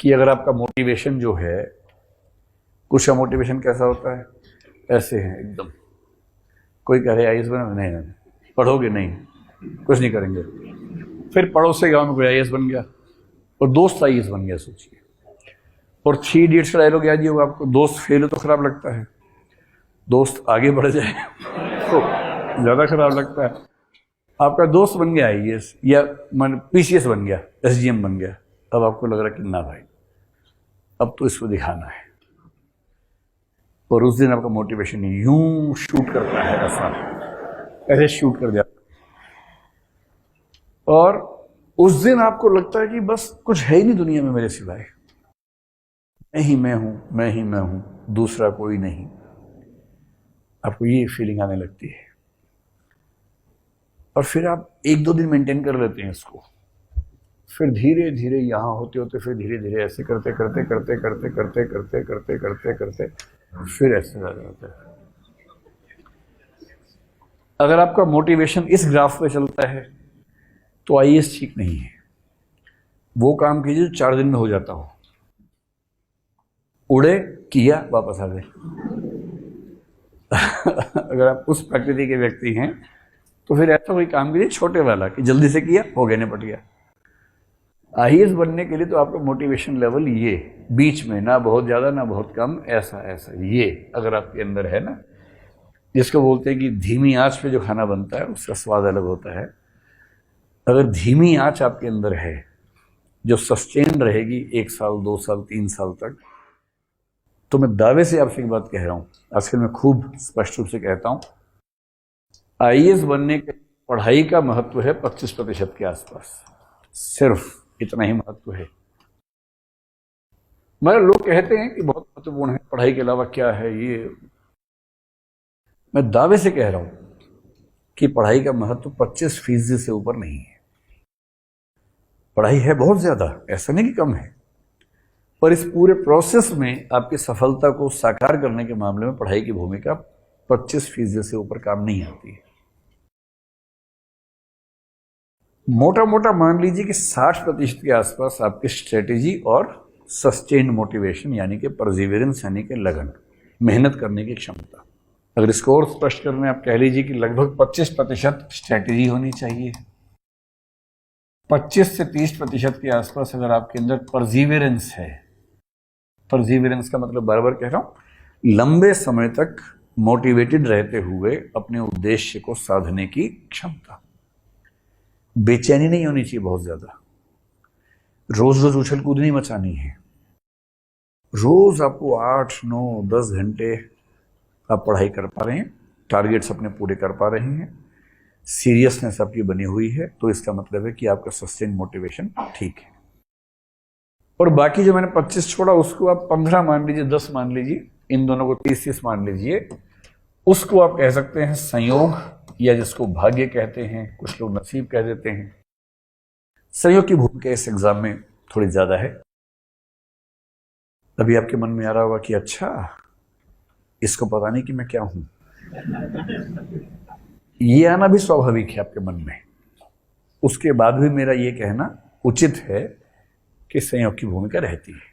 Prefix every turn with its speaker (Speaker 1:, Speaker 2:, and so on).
Speaker 1: कि अगर आपका मोटिवेशन जो है, कुछ का मोटिवेशन कैसा होता है, ऐसे है एकदम, कोई कह रहे आईएएस बनो, नहीं नहीं पढ़ोगे नहीं, कुछ नहीं करेंगे। फिर पड़ोस के गांव में कोई आईएएस बन गया और दोस्त आईएएस बन गया, सोचिए। और 3 इडियट्स का डायलॉग याद ही होगा आपको, दोस्त फेल हो तो खराब लगता है, दोस्त आगे बढ़ जाए तो ज्यादा खराब लगता है। आपका दोस्त बन गया आईएएस या पीसीएस बन गया, एसडीएम बन गया, अब आपको लग रहा है कि ना भाई अब तो इसको दिखाना है, और उस दिन आपका मोटिवेशन यूं शूट करता है, ऐसे शूट कर जाता, और उस दिन आपको लगता है कि बस कुछ है ही नहीं दुनिया में मेरे सिवाय, मैं ही मैं हूं, मैं ही मैं हूं, दूसरा कोई नहीं। आपको ये फीलिंग आने लगती है, और फिर आप 1-2 दिन मेंटेन कर लेते हैं इसको, फिर धीरे धीरे यहां होते होते फिर धीरे धीरे ऐसे करते करते करते करते करते करते करते करते करते फिर ऐसे आ जाता है। अगर आपका मोटिवेशन इस ग्राफ पे चलता है तो आईएएस ठीक नहीं है। वो काम कीजिए जो 4 दिन में हो जाता हो, उड़े, किया, वापस आ गए। अगर आप उस प्रकृति के व्यक्ति हैं तो फिर ऐसा कोई काम कीजिए छोटे वाला कि जल्दी से किया, हो गया, निपट गया। आईएएस बनने के लिए तो आपका मोटिवेशन लेवल ये बीच में, ना बहुत ज्यादा ना बहुत कम, ऐसा ऐसा, ये अगर आपके अंदर है ना, जिसको बोलते हैं कि धीमी आंच पे जो खाना बनता है उसका स्वाद अलग होता है। अगर धीमी आंच आपके अंदर है जो सस्टेन रहेगी 1 साल 2 साल 3 साल तक, तो मैं दावे से आपसे एक बात कह रहा हूं, आजकल मैं खूब स्पष्ट रूप से कहता हूं, आईएएस बनने के पढ़ाई का महत्व है 25% के आसपास, सिर्फ इतना ही महत्व है। मगर लोग कहते हैं कि बहुत महत्वपूर्ण है, पढ़ाई के अलावा क्या है ये। मैं दावे से कह रहा हूं कि पढ़ाई का महत्व 25% से ऊपर नहीं है। पढ़ाई है बहुत ज्यादा, ऐसा नहीं कि कम है, पर इस पूरे प्रोसेस में आपकी सफलता को साकार करने के मामले में पढ़ाई की भूमिका 25% से ऊपर काम नहीं आती है। मोटा मोटा मान लीजिए कि 60% के आसपास आपकी स्ट्रेटेजी और सस्टेन्ड मोटिवेशन यानी कि परसिवियरेंस यानी कि लगन, मेहनत करने की क्षमता। अगर इसको और स्पष्ट करने आप कह लीजिए कि लगभग 25% स्ट्रेटेजी होनी चाहिए, 25 से 30% के आसपास अगर आपके अंदर परसिवियरेंस है, परसिवियरेंस का मतलब बार बार कह रहा हूं, लंबे समय तक मोटिवेटेड रहते हुए अपने उद्देश्य को साधने की क्षमता। बेचैनी नहीं होनी चाहिए बहुत ज्यादा, रोज रोज उछल कूद नहीं मचानी है। रोज आपको 8, 9, 10 घंटे आप पढ़ाई कर पा रहे हैं, टारगेट्स अपने पूरे कर पा रहे हैं, सीरियसनेस आपकी बनी हुई है, तो इसका मतलब है कि आपका सस्टेन मोटिवेशन ठीक है। और बाकी जो मैंने 25 छोड़ा उसको आप 15 मान लीजिए, 10 मान लीजिए, इन दोनों को 30-30 मान लीजिए, उसको आप कह सकते हैं संयोग, या जिसको भाग्य कहते हैं, कुछ लोग नसीब कह देते हैं। संयोग की भूमिका इस एग्जाम में थोड़ी ज्यादा है। अभी आपके मन में आ रहा होगा कि अच्छा, इसको पता नहीं कि मैं क्या हूं। ये आना भी स्वाभाविक है आपके मन में। उसके बाद भी मेरा ये कहना उचित है कि संयोग की भूमिका रहती है।